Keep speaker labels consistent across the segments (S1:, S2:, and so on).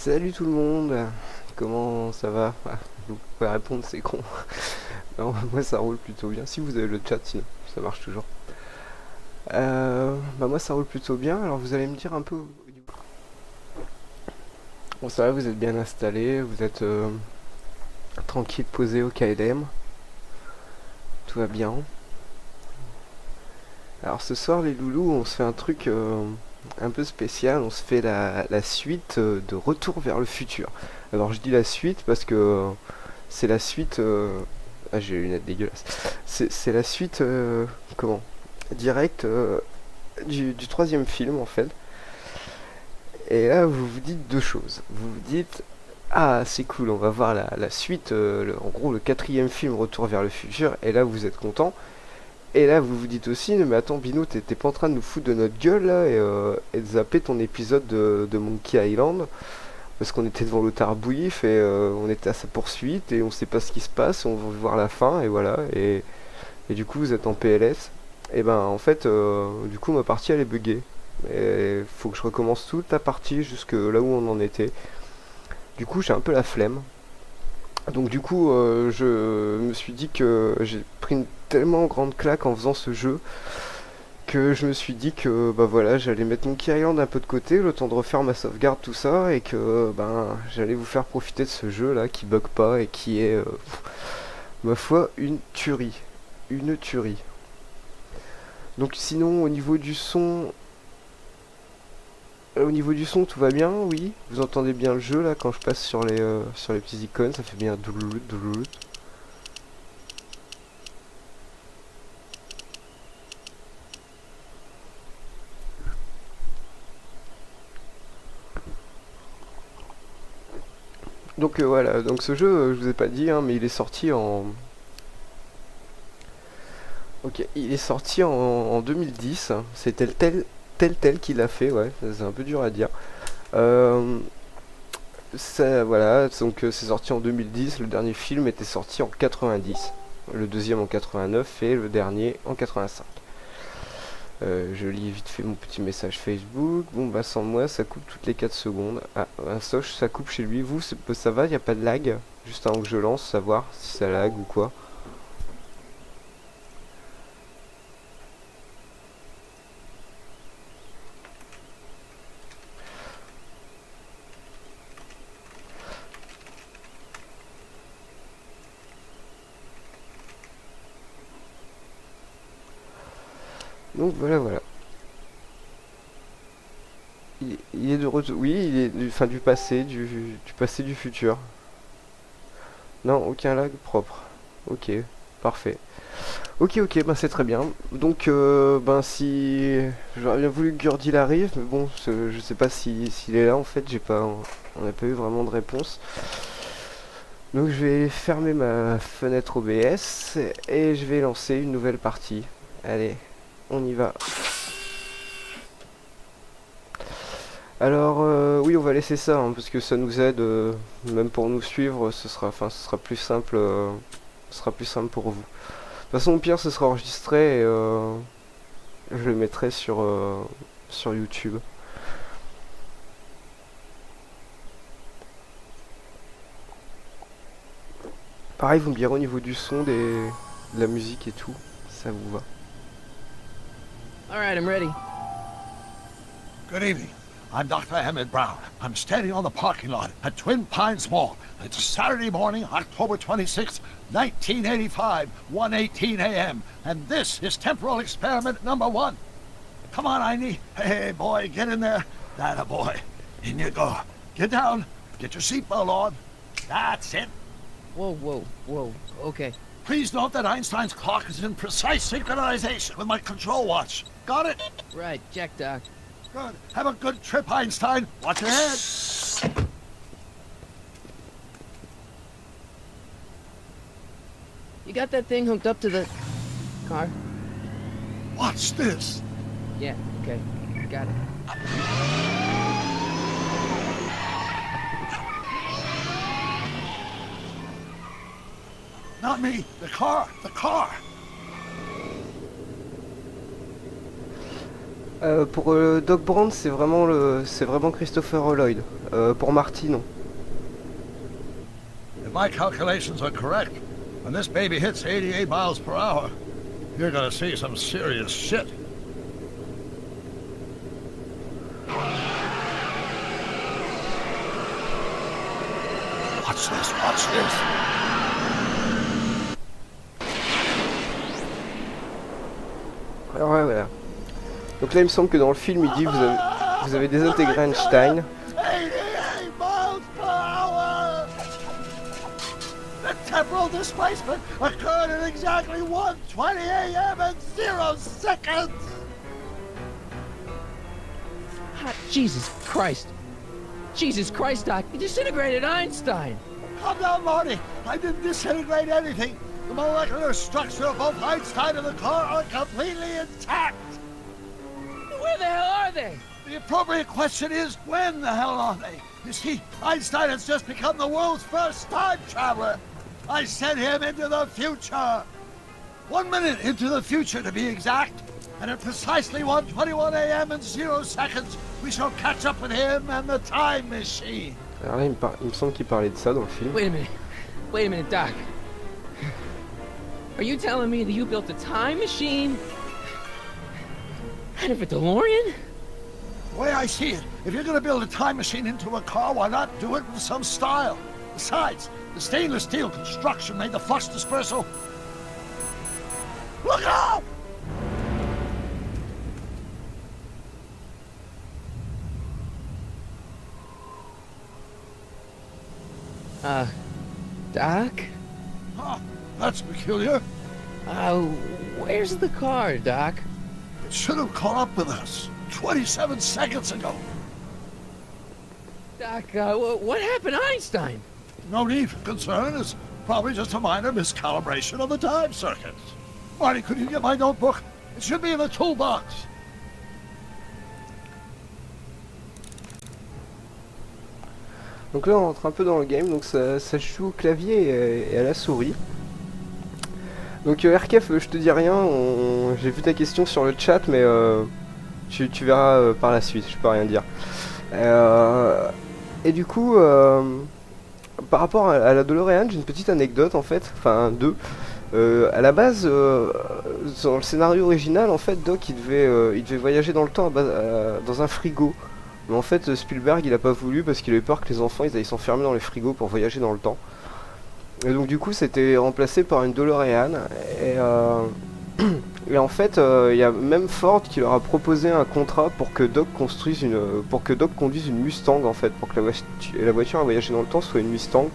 S1: Salut tout le monde, comment ça va? Vous pouvez répondre, c'est con. Non, moi ça roule plutôt bien. Si vous avez le chat, sinon ça marche toujours. Moi ça roule plutôt bien. Alors vous allez me dire un peu. Bon, ça va, vous êtes bien installé, vous êtes tranquille, posé au KLM. Tout va bien. Alors ce soir, les loulous, on se fait un truc un peu spécial. On se fait la suite de Retour vers le futur. Alors je dis la suite parce que c'est la suite. Ah, j'ai les lunettes dégueulasses. C'est la suite, comment? Direct du troisième film en fait. Et là, vous vous dites deux choses. Vous vous dites, ah, c'est cool, on va voir la suite, en gros le quatrième film Retour vers le futur. Et là, vous êtes content. Et là, vous vous dites aussi, mais attends, Bino, t'es pas en train de nous foutre de notre gueule là et de zapper ton épisode de Monkey Island parce qu'on était devant le tarbouif et on était à sa poursuite et on sait pas ce qui se passe, on veut voir la fin et voilà. Et du coup, vous êtes en PLS. Et ben, en fait, du coup, ma partie elle est buggée. Et faut que je recommence toute la partie jusque là où on en était. Du coup, j'ai un peu la flemme. Donc du coup, je me suis dit que j'ai pris une tellement grande claque en faisant ce jeu que je me suis dit que bah voilà, j'allais mettre Monkey Island un peu de côté, le temps de refaire ma sauvegarde, tout ça, et que ben j'allais vous faire profiter de ce jeu là qui bug pas et qui est, ma foi, une tuerie. Une tuerie. Donc sinon, au niveau du son, tout va bien, oui. Vous entendez bien le jeu là quand je passe sur les petites icônes, ça fait bien douloulout, douloulout. Donc voilà, donc ce jeu, je vous ai pas dit, hein, mais il est sorti en... Ok, il est sorti en 2010, c'est tel qu'il a fait, ouais, c'est un peu dur à dire. Euh, voilà, donc c'est sorti en 2010, le dernier film était sorti en 90, le deuxième en 89 et le dernier en 85. Je lis vite fait mon petit message Facebook. Bon bah sans moi ça coupe toutes les 4 secondes. Ah, un Soch ça coupe chez lui. Vous ça va, y a pas de lag? Juste avant que je lance, savoir si ça lag ou quoi. Donc voilà voilà. Il est de retour. Oui, il est du passé, du passé du futur. Non, aucun lag propre. Ok, parfait. Ok, ok, ben c'est très bien. Donc, ben si j'aurais bien voulu que Gurdil arrive, mais bon, je sais pas s'il est là en fait. On n'a pas eu vraiment de réponse. Donc je vais fermer ma fenêtre OBS et je vais lancer une nouvelle partie. Allez, on y va. Alors oui, on va laisser ça hein, parce que ça nous aide, même pour nous suivre, ce sera plus simple, ce sera plus simple pour vous. De toute façon, au pire, ce sera enregistré et je le mettrai sur YouTube. Pareil, vous me direz au niveau du son, de la musique et tout, ça vous va.
S2: All right, I'm ready.
S3: Good evening. I'm Dr. Emmett Brown. I'm standing on the parking lot at Twin Pines Mall. It's Saturday morning, October 26th, 1985, 1:18 a.m. And this is temporal experiment number 1. Come on, Einie. Hey, boy, get in there. That a boy. In you go. Get down. Get your seatbelt on. That's it.
S2: Whoa, whoa, whoa. Okay.
S3: Please note that Einstein's clock is in precise synchronization with my control watch. Got it?
S2: Right, check, Doc.
S3: Good. Have a good trip, Einstein. Watch your head.
S2: You got that thing hooked up to the car?
S3: Watch this.
S2: Yeah, okay. Got it.
S3: Not me. The car. The car.
S1: Pour Doc Brown, c'est vraiment Christopher Lloyd. Pour Marty, non.
S3: If my calculations are correct, when this baby hits 88 miles per hour, you're gonna see some serious shit. Watch this, watch this.
S1: Alors ouais, voilà. Donc là, il me semble que dans le film, il dit vous avez désintégré Einstein.
S3: 88 miles per hour! The temporal displacement occurred at exactly 1:20 a.m. and 0 seconds!
S2: Ah, Jesus Christ. Jesus Christ, Doc. You disintegrated Einstein.
S3: Calm down, Marty. I didn't disintegrate anything. The molecular structure of both Einstein and the car are completely intact.
S2: Where the hell are they?
S3: The appropriate question is, when the hell are they? You see, Einstein has just become the world's first time traveler. I sent him into the future. 1 minute into the future, to be exact. And at precisely 1:21 a.m. and 0 seconds, we shall catch up with him and the time machine.
S1: Alors là, il me semble qu'il parlait de ça dans le film.
S2: Wait a minute. Wait a minute, Doc. Are you telling me that you built a time machine out of a DeLorean?
S3: The way I see it, if you're gonna build a time machine into a car, why not do it with some style? Besides, the stainless steel construction made the flux dispersal. Look out!
S2: Doc?
S3: Huh, that's peculiar.
S2: Where's the car, Doc?
S3: It should have caught up with us 27 seconds ago.
S2: Doc, what happened to Einstein?
S3: No need for concern. It's probably just a minor miscalibration of the time circuits. Marty, could you get my notebook? It should be in the toolbox.
S1: Donc là, on rentre un peu dans le game. Donc ça joue au clavier et à la souris. Donc RKF, je te dis rien. J'ai vu ta question sur le chat, mais tu verras par la suite. Je peux rien dire. Et du coup, par rapport à la DeLorean, j'ai une petite anecdote en fait. Enfin, deux. À la base, dans le scénario original, en fait, Doc il devait voyager dans le temps dans un frigo. Mais en fait, Spielberg il a pas voulu parce qu'il avait peur que les enfants ils aillent s'enfermer dans les frigos pour voyager dans le temps. Et donc du coup, c'était remplacé par une DeLorean. Et en fait, il y a même Ford qui leur a proposé un contrat pour que Doc conduise une Mustang en fait, pour que la voiture à voyager dans le temps soit une Mustang.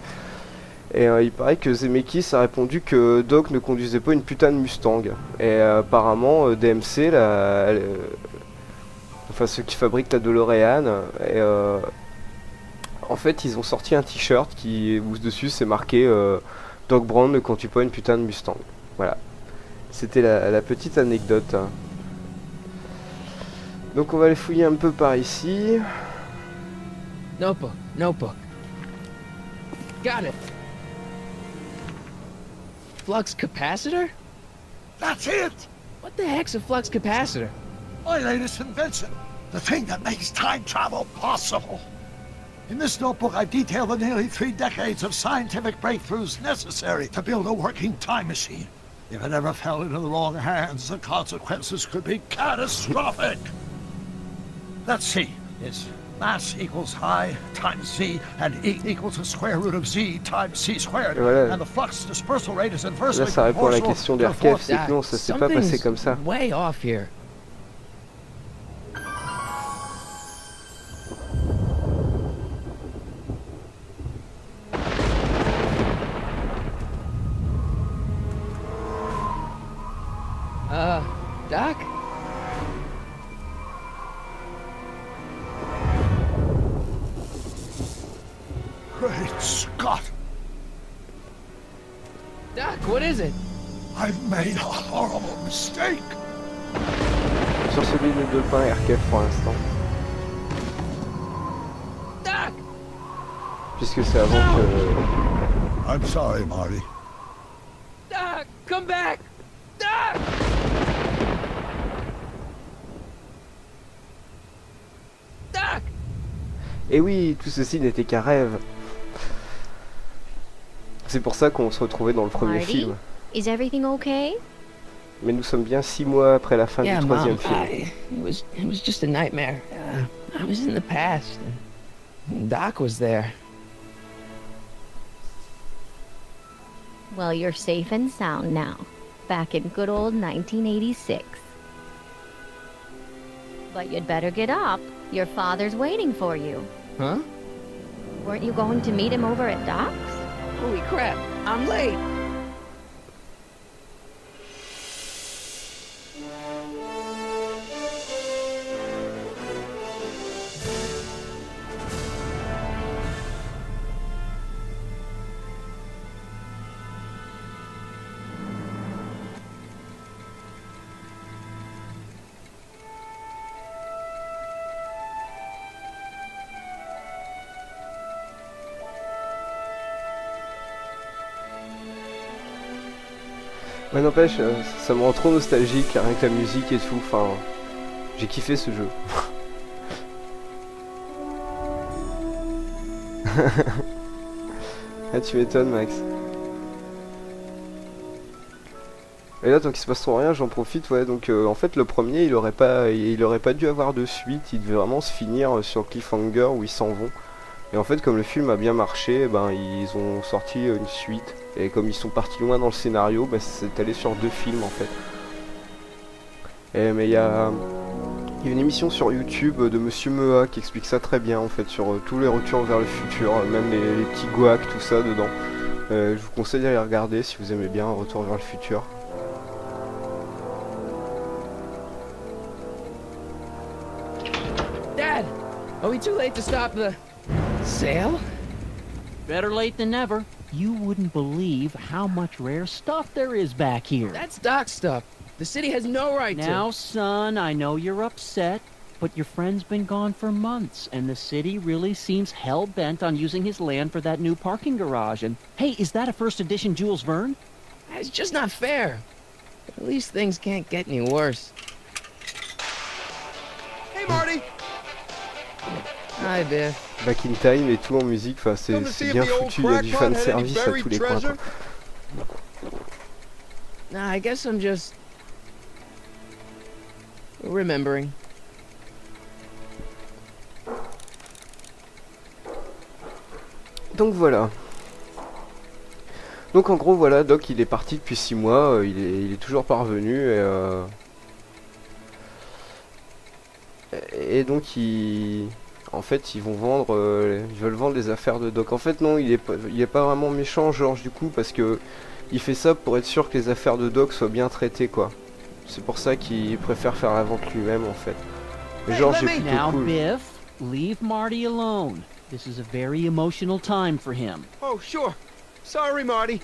S1: Et il paraît que Zemeckis a répondu que Doc ne conduisait pas une putain de Mustang. Et apparemment, DMC, enfin ceux qui fabriquent la DeLorean, en fait ils ont sorti un t-shirt où dessus c'est marqué Doc Brown ne conduit pas une putain de Mustang. Voilà. C'était la petite anecdote. Donc on va aller fouiller un peu par ici.
S2: Notebook. Got it. Flux capacitor?
S3: That's it!
S2: What the heck's a flux capacitor?
S3: My latest invention. The thing that makes time travel possible. In this notebook, I've detailed the nearly 3 decades of scientific breakthroughs necessary to build a working time machine. If it ever fell into the wrong hands, the consequences could be catastrophic. Let's see. It's mass equals I times Z, and E equals the square root of Z times C squared.
S1: Voilà.
S3: And the flux dispersal rate is inversely
S1: Là ça répond à la
S3: proportional
S1: question
S3: to the
S1: d'RKF,
S3: force.
S1: c'est que non, ça s'est pas passé comme ça.
S2: Way off here. Doc?
S3: Great Scott!
S2: Doc, what is it?
S3: I've made a horrible mistake.
S1: Sur celui de Depin, RKF pour l'instant.
S2: Doc!
S1: Puisque c'est avant que...
S3: I'm sorry, Marty.
S2: Doc, come back! Doc!
S1: Et oui, tout ceci n'était qu'un rêve. C'est pour ça qu'on se retrouvait dans le premier
S4: Marty,
S1: film.
S4: is everything okay?
S1: Mais nous sommes bien 6 mois après la fin
S2: Yeah,
S1: du troisième
S2: Mom.
S1: film.
S2: It was just a nightmare. I was in the past. And Doc was there.
S4: Well, you're safe and sound now. Back in good old 1986. But you'd better get up. Your father's waiting for you.
S2: Huh?
S4: Weren't you going to meet him over at Doc's?
S2: Holy crap, I'm late.
S1: Mais n'empêche, ça me rend trop nostalgique, rien que la musique et tout, enfin... J'ai kiffé ce jeu. Ah, tu m'étonnes, Max. Et là, tant qu'il se passe trop rien, j'en profite, ouais. Donc, en fait, le premier, il aurait pas dû avoir de suite. Il devait vraiment se finir sur le cliffhanger où ils s'en vont. Et en fait, comme le film a bien marché, ben ils ont sorti une suite. Et comme ils sont partis loin dans le scénario, ben, c'est allé sur 2 films en fait. Mais il y a une émission sur YouTube de Monsieur Mea qui explique ça très bien en fait, sur tous les retours vers le futur, même les petits gouacs, tout ça dedans. Je vous conseille d'aller regarder si vous aimez bien Retour vers le futur.
S2: Dad, are we too late to stop the sale?
S5: Better late than never. You wouldn't believe how much rare stuff there is back here.
S2: That's Doc stuff. The city has no right
S5: Now,
S2: to.
S5: son, I know you're upset, but your friend's been gone for months, and the city really seems hell-bent on using his land for that new parking garage. And, hey, is that a first edition Jules Verne?
S2: It's just not fair. At least things can't get any worse.
S6: Hey, Marty!
S2: Hi, Biff.
S1: Back in Time et tout en musique, enfin c'est bien foutu, il y a du fan service à tous les coins quoi.
S2: Nah, I guess I'm just remembering.
S1: Donc voilà. Donc en gros voilà, Doc il est parti depuis 6 mois, il est toujours pas revenu et donc en fait ils vont vendre, ils veulent vendre les affaires de Doc. En fait non, il est pas vraiment méchant George du coup, parce que il fait ça pour être sûr que les affaires de Doc soient bien traitées quoi. C'est pour ça qu'il préfère faire la vente lui-même en fait. Mais George est plutôt
S5: Now,
S1: cool.
S5: Biff, leave Marty alone. This is a very emotional time for him.
S6: Oh, sure. Sorry, Marty.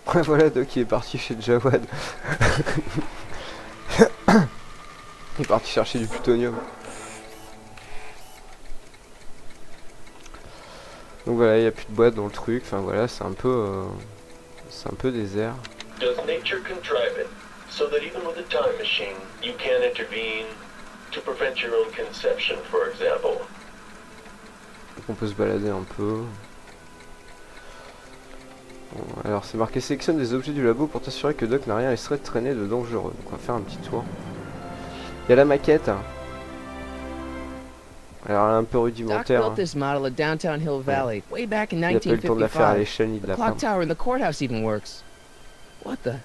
S1: Voilà, Doc il est parti chez Jawad. Il est parti chercher du plutonium. Donc voilà, il n'y a plus de boîte dans le truc. Enfin voilà, c'est un peu désert.
S7: Does nature contrive it so that even with a time machine, you can intervene to prevent your own conception, for example?
S1: Donc on peut se balader un peu. Bon, alors c'est marqué sélectionne des objets du labo pour t'assurer que Doc n'a rien laissé traîner de dangereux. Donc on va faire un petit tour. Il y a la maquette. Alors elle est un peu
S2: Doc
S1: rudimentaire.
S2: built this model of downtown Hill Valley way back in
S1: Il a pas eu le temps de la faire à
S2: 1955.
S1: l'échelle ni de
S2: The
S1: la
S2: clock
S1: peindre.
S2: tower in the courthouse even works. What the?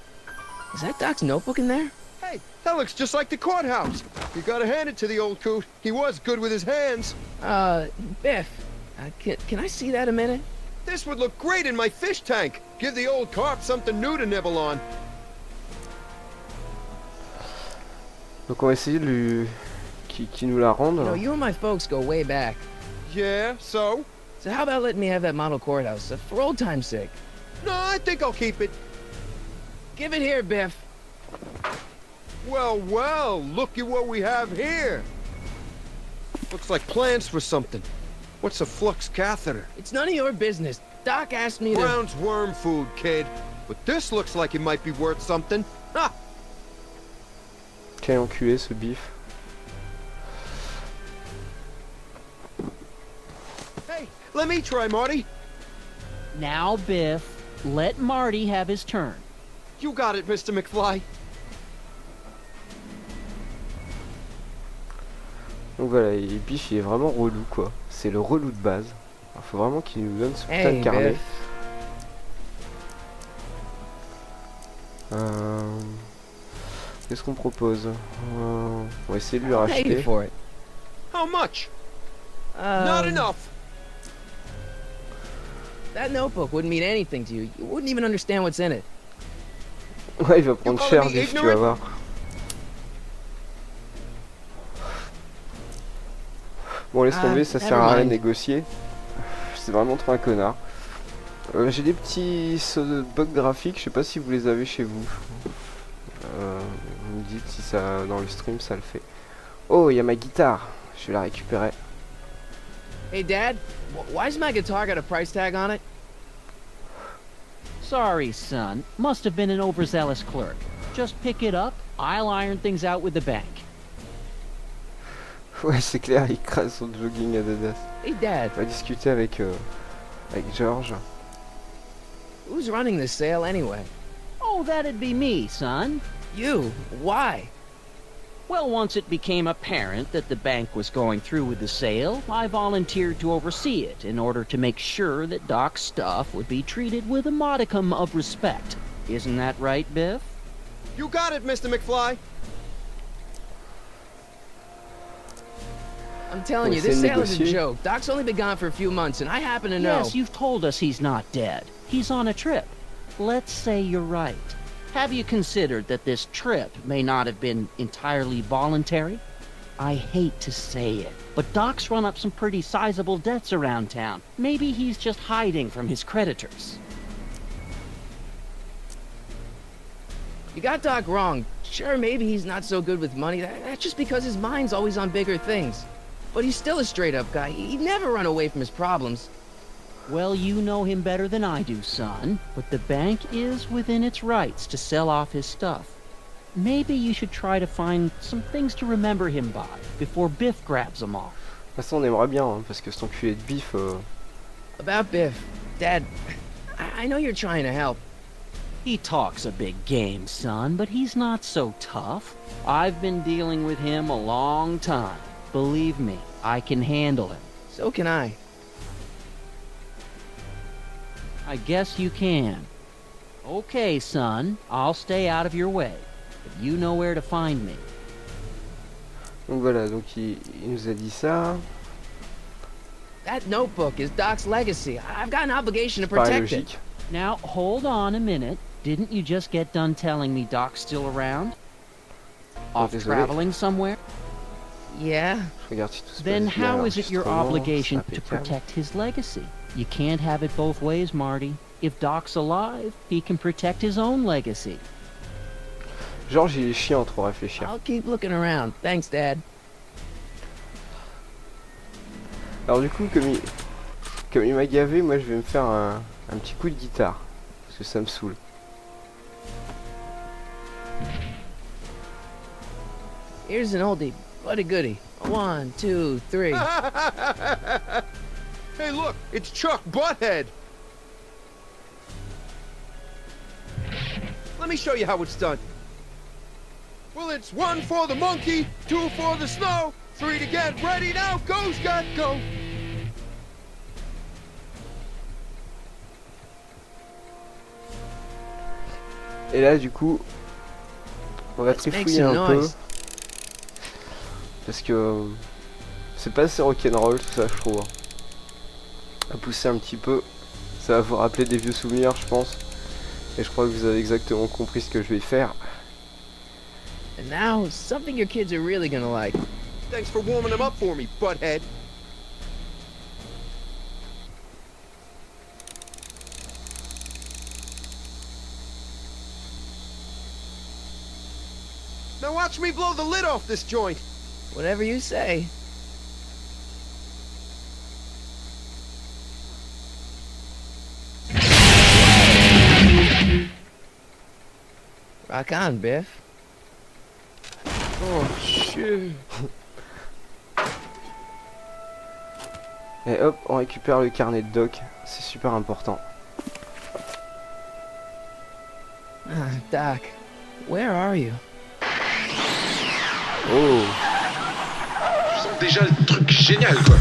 S2: Is that Doc's notebook in there?
S6: Hey, that looks just like the courthouse. You gotta hand it to the old coot. He was good with his hands.
S2: Biff, can I see that a minute?
S6: This would look great in my fish tank. Give the old carp something new to nibble on.
S1: Donc on va essayer de lui... qui nous la rende.
S2: You know, you and my folks go way back.
S6: Yeah, so?
S2: So how about letting me have that model courthouse for old time's sake?
S6: No, I think I'll keep it.
S2: Give it here, Biff.
S6: Well, well, look at what we have here. Looks like plans for something. What's a flux catheter?
S2: It's none of your business. Doc asked me to...
S6: Brown's worm food, kid. But this looks like it might be worth something. Ha!
S1: Quel enculé ce bif.
S6: Hey, let me try, Marty.
S5: Now, Biff, let Marty have his turn.
S6: You got it, Mr. McFly.
S1: Donc voilà, et Biff il est vraiment relou quoi. C'est le relou de base. Il faut vraiment qu'il nous donne ce putain de
S2: Hey,
S1: carnet.
S2: Biff.
S1: Qu'est-ce qu'on propose? On va essayer de lui
S2: I'll pay you
S1: racheter.
S2: for it.
S6: How much? Not
S2: Um,
S6: enough.
S2: That notebook wouldn't mean anything to you. You wouldn't even understand what's in it.
S1: Ouais, il va prendre
S6: calling
S1: cher
S6: me
S1: Biff, tu vas
S6: ignorant?
S1: voir. Bon, laisse tomber, ça sert à rien de
S2: never mind.
S1: négocier. C'est vraiment trop un connard. J'ai des petits bugs graphiques, je sais pas si vous les avez chez vous. Vous me dites si ça dans le stream ça le fait. Oh, il y a ma guitare, je vais la récupérer.
S2: Hey, Dad, why's my guitar got a price tag on it?
S5: Sorry, son. Must have been an overzealous clerk. Just pick it up. I'll iron things out with the bank.
S1: Ouais, c'est clair, il crase son jogging Adidas.
S2: Hey, Dad,
S1: On va discuter avec George.
S2: who's running this sale anyway?
S5: Oh, that'd be me, son.
S2: You. Why?
S5: Well, once it became apparent that the bank was going through with the sale, I volunteered to oversee it in order to make sure that Doc's stuff would be treated with a modicum of respect. Isn't that right, Biff?
S6: You got it, Mr. McFly.
S2: I'm telling you,
S1: Well,
S2: this
S1: c'est
S2: sale is a
S1: négocier.
S2: joke. Doc's only been gone for a few months, and I happen to know.
S5: Yes, you've told us he's not dead. He's on a trip. Let's say you're right. Have you considered that this trip may not have been entirely voluntary? I hate to say it, but Doc's run up some pretty sizable debts around town. Maybe he's just hiding from his creditors.
S2: You got Doc wrong. Sure, maybe he's not so good with money. That's just because his mind's always on bigger things. But he's still a straight-up guy. He'd never run away from his problems.
S5: Well, you know him better than I do, son, but the bank is within its rights to sell off his stuff. Maybe you should try to find some things to remember him by before Biff grabs them all.
S1: De toute façon, on aimerait bien, hein, parce que cet enculé de Biff.
S2: About Biff, Dad, I know you're trying to help.
S5: He talks a big game, son, but he's not so tough. I've been dealing with him a long time. Believe me, I can handle him.
S2: So can I.
S5: I guess you can. Okay, son, I'll stay out of your way, but you know where to find me.
S1: Donc voilà, donc il nous a dit ça.
S2: That notebook is Doc's legacy. I've got an obligation to
S1: Paraît
S2: protect it.
S1: logique.
S5: Now, hold on a minute. Didn't you just get done telling me Doc's still around? Off
S1: désolé.
S5: traveling somewhere?
S2: Yeah.
S1: Je regarde si tout se
S5: Then
S1: passe bien à
S5: how is it your
S1: l'enregistrement,
S5: obligation
S1: c'est
S5: to
S1: impeccable.
S5: protect his legacy? You can't have it both ways, Marty. If Doc's alive, he can protect his own legacy.
S1: George il est chiant trop réfléchir.
S2: I'll keep looking around. Thanks, Dad.
S1: Alors du coup, comme il m'a gavé, moi je vais me faire un petit coup de guitare. Parce que ça me saoule.
S2: Here's an oldie, but a goodie. 1, 2, 3.
S6: Hey, look, it's Chuck Butthead. Let me show you how it's done. Well, it's 1 for the monkey, 2 for the snow, 3 to get ready now. Go, Scott, go.
S1: Et là du coup, on va
S2: Let's make
S1: trifouiller
S2: some
S1: un peu.
S2: noise.
S1: Parce que c'est pas assez rock'n'roll tout ça je trouve. À pousser un petit peu. Ça va vous rappeler des vieux souvenirs je pense. Et je crois que vous avez exactement compris ce que je vais faire.
S2: And now, something your kids are really gonna like.
S6: Thanks for warming them up for me, Butthead. Now watch me blow the lid off this joint.
S2: Whatever you say. Rock on, Biff.
S6: Oh, shit.
S1: Et hop, on récupère le carnet de Doc. C'est super important.
S2: Doc, where are you?
S1: Oh.
S8: Je sens déjà le truc génial, quoi.